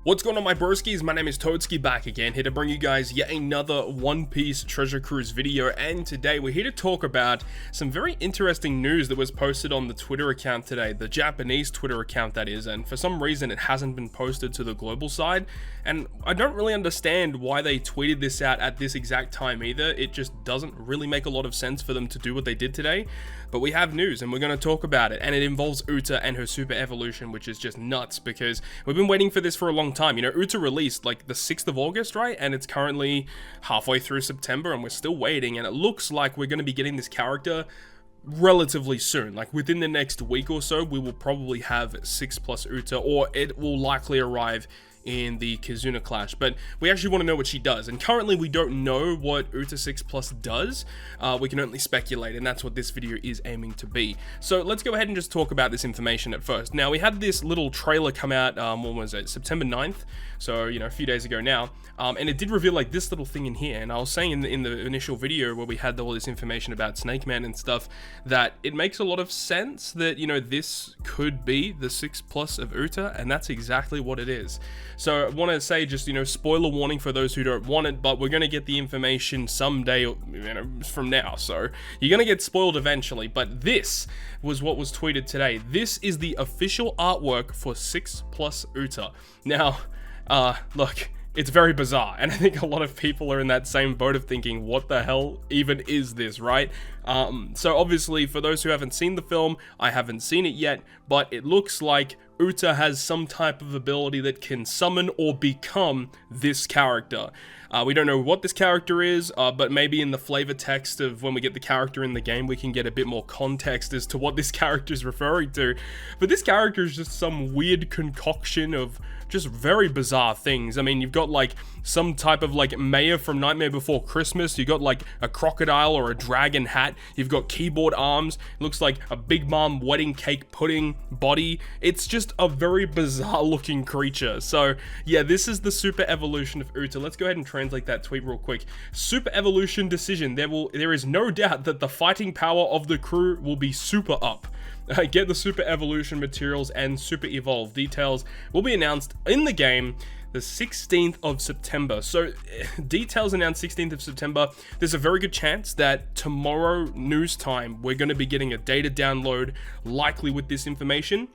What's going on, my broskiis? My name is Toadskii, back again, here to bring you guys yet another One Piece Treasure Cruise video, and today we're here to talk about some very interesting news that was posted on the Twitter account today, the Japanese Twitter account that is, and for some reason it hasn't been posted to the global side, and I don't really understand why they tweeted this out at this exact time either. It just doesn't really make a lot of sense for them to do what they did today, but we have news and we're going to talk about it, and it involves Uta and her super evolution, which is just nuts because we've been waiting for this for a long time. You know, Uta released like the 6th of August, right? And it's currently halfway through September and we're still waiting, and it looks like we're going to be getting this character relatively soon. Like within the next week or so, we will probably have 6+ Uta, or it will likely arrive in the Kizuna Clash, but we actually want to know what she does, and currently we don't know what Uta 6+ does. We can only speculate, and that's what this video is aiming to be. So let's go ahead and just talk about this information at first. Now, we had this little trailer come out, when was it, September 9th, so you know, a few days ago now, and it did reveal like this little thing in here, and I was saying in the initial video where we had all this information about Snake Man and stuff, that it makes a lot of sense that, you know, this could be the 6+ of Uta, and that's exactly what it is. So I want to say, just, you know, spoiler warning for those who don't want it, but we're going to get the information someday, you know, from now. So you're going to get spoiled eventually, but this was what was tweeted today. This is the official artwork for 6+ Uta. Now, look, it's very bizarre, and I think a lot of people are in that same boat of thinking, what the hell even is this, right? So obviously, for those who haven't seen the film, I haven't seen it yet, but it looks like Uta has some type of ability that can summon or become this character. We don't know what this character is, but maybe in the flavor text of when we get the character in the game, we can get a bit more context as to what this character is referring to. But this character is just some weird concoction of just very bizarre things. I mean, you've got like some type of like mayor from Nightmare Before Christmas. You've got like a crocodile or a dragon hat. You've got keyboard arms. It looks like a Big Mom wedding cake pudding body. It's just a very bizarre looking creature. So yeah, this is the super evolution of Uta. Let's go ahead and translate that tweet real quick. Super evolution decision. There is no doubt that the fighting power of the crew will be super up. Get the super evolution materials and super evolve. Details will be announced in the game the 16th of September. So details announced 16th of September. There's a very good chance that tomorrow news time, we're going to be getting a data download, likely with this information.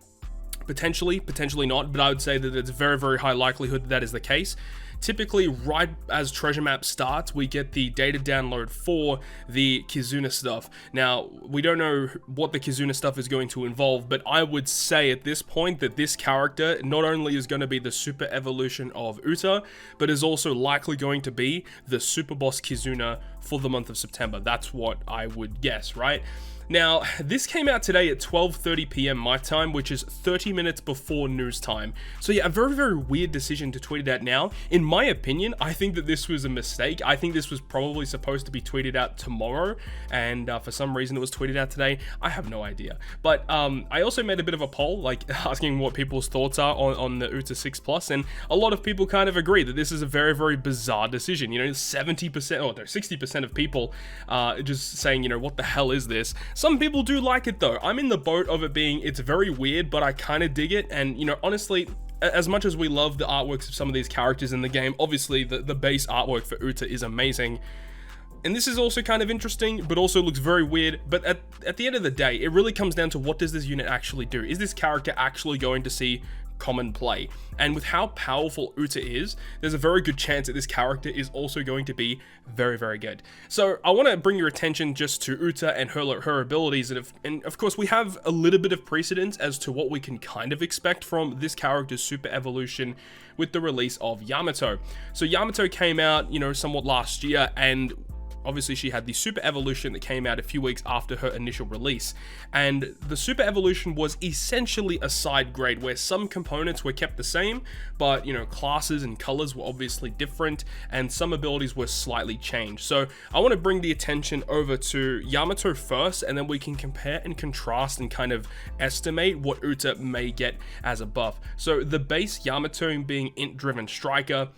Potentially not, but I would say that it's very, very high likelihood that that is the case. Typically, right as Treasure Map starts, we get the data download for the Kizuna stuff. Now, we don't know what the Kizuna stuff is going to involve, but I would say at this point that this character not only is going to be the super evolution of Uta, but is also likely going to be the super boss Kizuna for the month of September. That's what I would guess, right? Now, this came out today at 12:30 p.m. my time, which is 30 minutes before news time. So yeah, a very, very weird decision to tweet it out now. In my opinion, I think that this was a mistake. I think this was probably supposed to be tweeted out tomorrow, and for some reason it was tweeted out today. I have no idea. But I also made a bit of a poll, like asking what people's thoughts are on the Uta 6+, and a lot of people kind of agree that this is a very, very bizarre decision. You know, 60% of people just saying, you know, what the hell is this? Some people do like it though. I'm in the boat of it being, it's very weird, but I kind of dig it. And, you know, honestly, as much as we love the artworks of some of these characters in the game, obviously the base artwork for Uta is amazing. And this is also kind of interesting, but also looks very weird. But at the end of the day, it really comes down to, what does this unit actually do? Is this character actually going to see common play? And with how powerful Uta is, there's a very good chance that this character is also going to be very, very good. So I want to bring your attention just to Uta and her abilities, and of course we have a little bit of precedence as to what we can kind of expect from this character's super evolution with the release of Yamato. So Yamato came out, you know, somewhat last year, and obviously she had the super evolution that came out a few weeks after her initial release, and the super evolution was essentially a side grade where some components were kept the same, but, you know, classes and colors were obviously different, and some abilities were slightly changed. So I want to bring the attention over to Yamato first, and then we can compare and contrast and kind of estimate what Uta may get as a buff. So the base Yamato being int driven striker,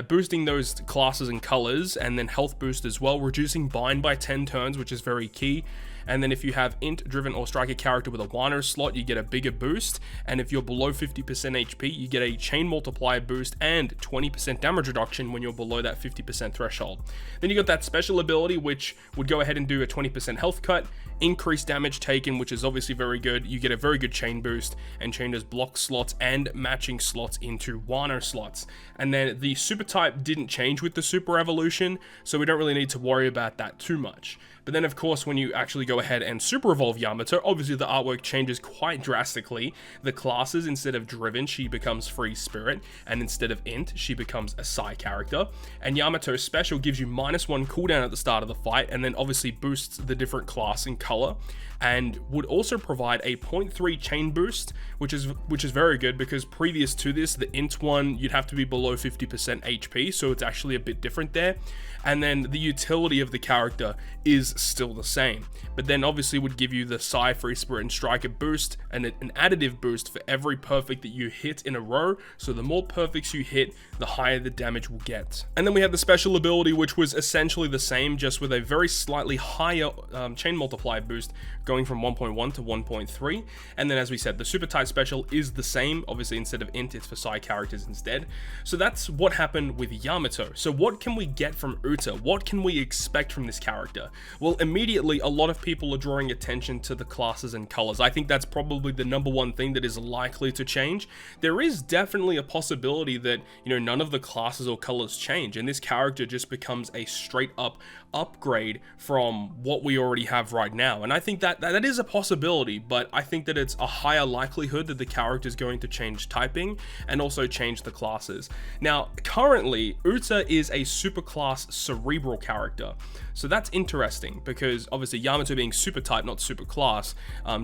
boosting those classes and colors, and then health boost as well, reducing bind by 10 turns, which is very key, And then if you have int, driven, or striker character with a Wano slot, you get a bigger boost. And if you're below 50% HP, you get a chain multiplier boost and 20% damage reduction when you're below that 50% threshold. Then you got that special ability, which would go ahead and do a 20% health cut, increased damage taken, which is obviously very good. You get a very good chain boost, and changes block slots and matching slots into Wano slots. And then the super type didn't change with the super evolution, so we don't really need to worry about that too much. But then, of course, when you actually go ahead and super evolve Yamato, obviously the artwork changes quite drastically. The classes, instead of driven, she becomes free spirit, and instead of int, she becomes a Psy character. And Yamato's special gives you -1 cooldown at the start of the fight, and then obviously boosts the different class and color, and would also provide a 0.3 chain boost, which is very good, because previous to this, the int one, you'd have to be below 50% HP, so it's actually a bit different there. And then the utility of the character is still the same, but then obviously would give you the Psy, free spirit, and striker boost, and an additive boost for every perfect that you hit in a row. So the more perfects you hit, the higher the damage will get. And then we had the special ability, which was essentially the same, just with a very slightly higher chain multiplier boost, going from 1.1 to 1.3. And then, as we said, the super type special is the same. Obviously, instead of int, it's for Psy characters instead. So that's what happened with Yamato. So what can we get from UTA? What can we expect from this character? Well, immediately, a lot of people are drawing attention to the classes and colors. I think that's probably the #1 thing that is likely to change. There is definitely a possibility that, none of the classes or colors change, and this character just becomes a straight up upgrade from what we already have right now. And I think that is a possibility, but I think that it's a higher likelihood that the character is going to change typing and also change the classes. Now, currently, UTA is a superclass cerebral character. So that's interesting, because obviously Yamato being super type, not super class,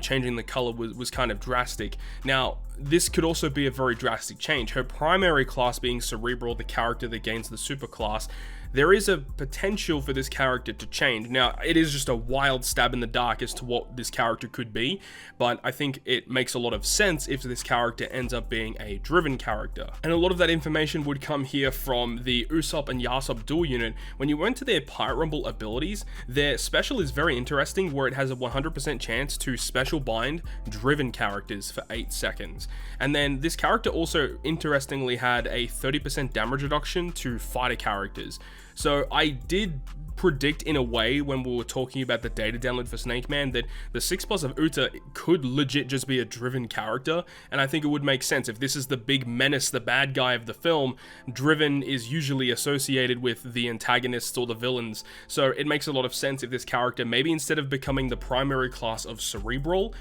changing the color was kind of drastic. Now, this could also be a very drastic change. Her primary class being cerebral, the character that gains the super class, there is a potential for this character to change. Now, it is just a wild stab in the dark as to what this character could be, but I think it makes a lot of sense if this character ends up being a driven character. And a lot of that information would come here from the Usopp and Yasop dual unit. When you went to their Pirate Rumble abilities, their special is very interesting, where it has a 100% chance to special bind driven characters for 8 seconds. And then this character also interestingly had a 30% damage reduction to fighter characters. So I did predict in a way, when we were talking about the data download for Snake Man, that the 6+ of UTA could legit just be a driven character, and I think it would make sense. If this is the big menace, the bad guy of the film, driven is usually associated with the antagonists or the villains, so it makes a lot of sense if this character, maybe instead of becoming the primary class of cerebral,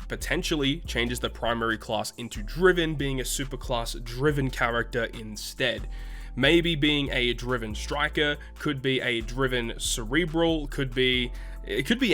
potentially changes the primary class into driven, being a superclass driven character instead. Maybe being a driven striker, could be a driven cerebral, it could be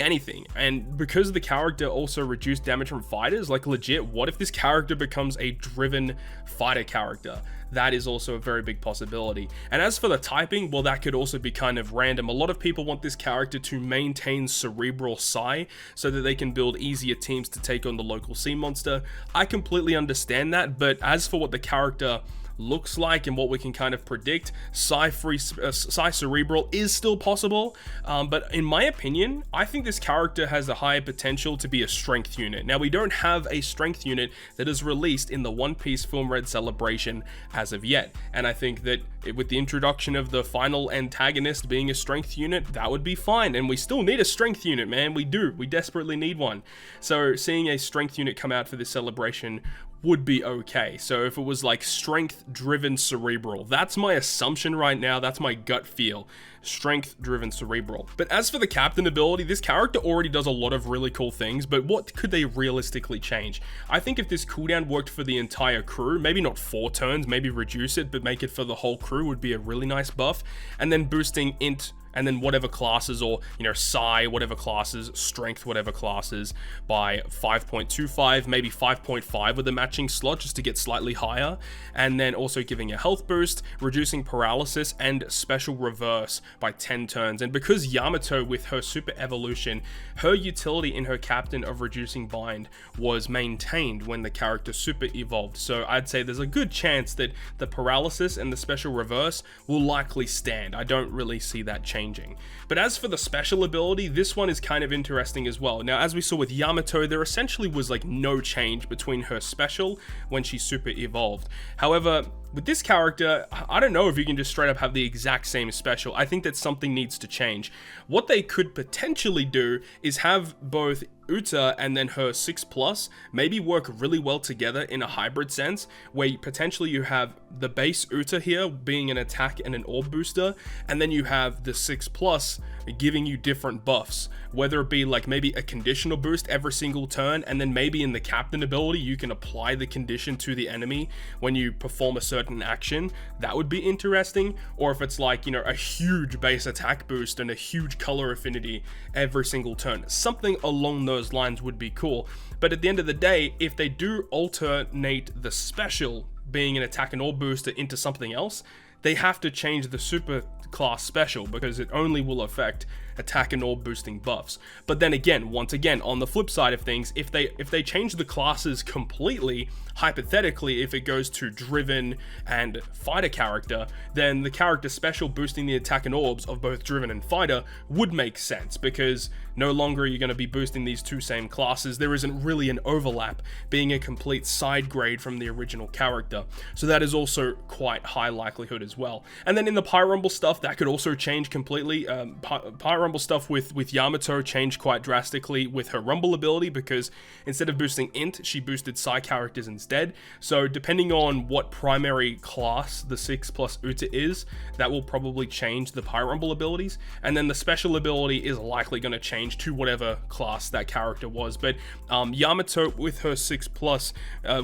anything. And because the character also reduced damage from fighters, like legit, what if this character becomes a driven fighter character? That is also a very big possibility. And as for the typing, well, that could also be kind of random. A lot of people want this character to maintain cerebral Psy so that they can build easier teams to take on the local sea monster. I completely understand that, but as for what the character looks like and what we can kind of predict, Psy cerebral is still possible, but in my opinion, I think this character has a higher potential to be a strength unit. Now, we don't have a strength unit that is released in the One Piece Film Red Celebration as of yet, and I think that with the introduction of the final antagonist being a strength unit, that would be fine. And we still need a strength unit, man. We desperately need one. So seeing a strength unit come out for this celebration would be okay. So if it was like strength driven cerebral, that's my assumption right now, that's my gut feel, strength driven cerebral. But as for the captain ability, this character already does a lot of really cool things, but what could they realistically change? I think if this cooldown worked for the entire crew, maybe not 4 turns, maybe reduce it, but make it for the whole crew would be a really nice buff. And then boosting int and then whatever classes, or Psy, whatever classes, strength, whatever classes, by 5.25, maybe 5.5 with a matching slot just to get slightly higher, and then also giving a health boost, reducing paralysis, and special reverse by 10 turns. And because Yamato, with her super evolution, her utility in her captain of reducing bind was maintained when the character super evolved, so I'd say there's a good chance that the paralysis and the special reverse will likely stand. I don't really see that change changing. But as for the special ability, this one is kind of interesting as well. Now, as we saw with Yamato, there essentially was like no change between her special when she super evolved. However, with this character, I don't know if you can just straight up have the exact same special. I think that something needs to change. What they could potentially do is have both UTA and then her 6+ maybe work really well together in a hybrid sense, where potentially you have the base UTA here being an attack and an orb booster, and then you have the 6+ giving you different buffs, whether it be like maybe a conditional boost every single turn, and then maybe in the captain ability you can apply the condition to the enemy when you perform a certain action. That would be interesting. Or if it's like, you know, a huge base attack boost and a huge color affinity every single turn, something along those lines would be cool. But at the end of the day, if they do alternate the special being an attack and orb booster into something else, they have to change the super class special, because it only will affect attack and orb boosting buffs. But then again, once again, on the flip side of things, if they change the classes completely, hypothetically, if it goes to driven and fighter character, then the character special boosting the attack and orbs of both driven and fighter would make sense, because no longer are you going to be boosting these two same classes. There isn't really an overlap, being a complete side grade from the original character. So that is also quite high likelihood as well. And then in the Pyrumble stuff, that could also change completely. Pyrumble stuff with Yamato changed quite drastically with her Rumble ability, because instead of boosting Int, she boosted Psi characters instead. So depending on what primary class the 6+ UTA is, that will probably change the Pyrumble abilities. And then the special ability is likely going to change to whatever class that character was. But Yamato with her 6+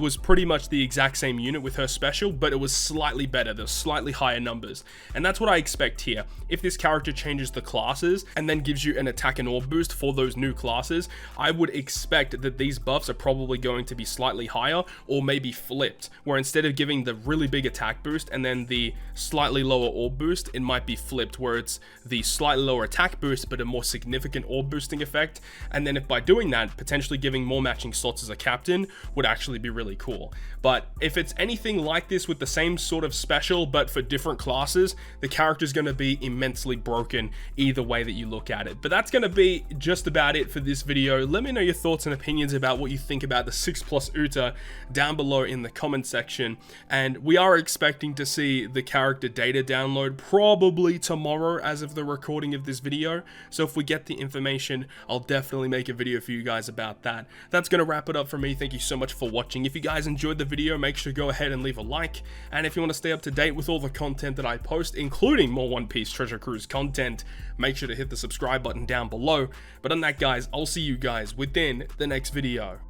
was pretty much the exact same unit with her special, but it was slightly better. There's slightly higher numbers. And that's what I expect here. If this character changes the classes and then gives you an attack and orb boost for those new classes, I would expect that these buffs are probably going to be slightly higher, or maybe flipped, where instead of giving the really big attack boost and then the slightly lower orb boost, it might be flipped, where it's the slightly lower attack boost but a more significant orb boosting effect. And then if by doing that, potentially giving more matching slots as a captain would actually be really cool. But if it's anything like this with the same sort of special but for different classes, the character's going to be immensely broken either way that you look at it. But that's going to be just about it for this video. Let me know your thoughts and opinions about what you think about the 6+ UTA down below in the comment section. And we are expecting to see the character data download probably tomorrow as of the recording of this video. So if we get the information, I'll definitely make a video for you guys about that. That's going to wrap it up for me. Thank you so much for watching. If you guys enjoyed the video, make sure to go ahead and leave a like. And if you want to stay up to date with all the content that I post, including more One Piece Treasure Cruise content, make sure to hit the subscribe button down below. But on that, guys, I'll see you guys within the next video.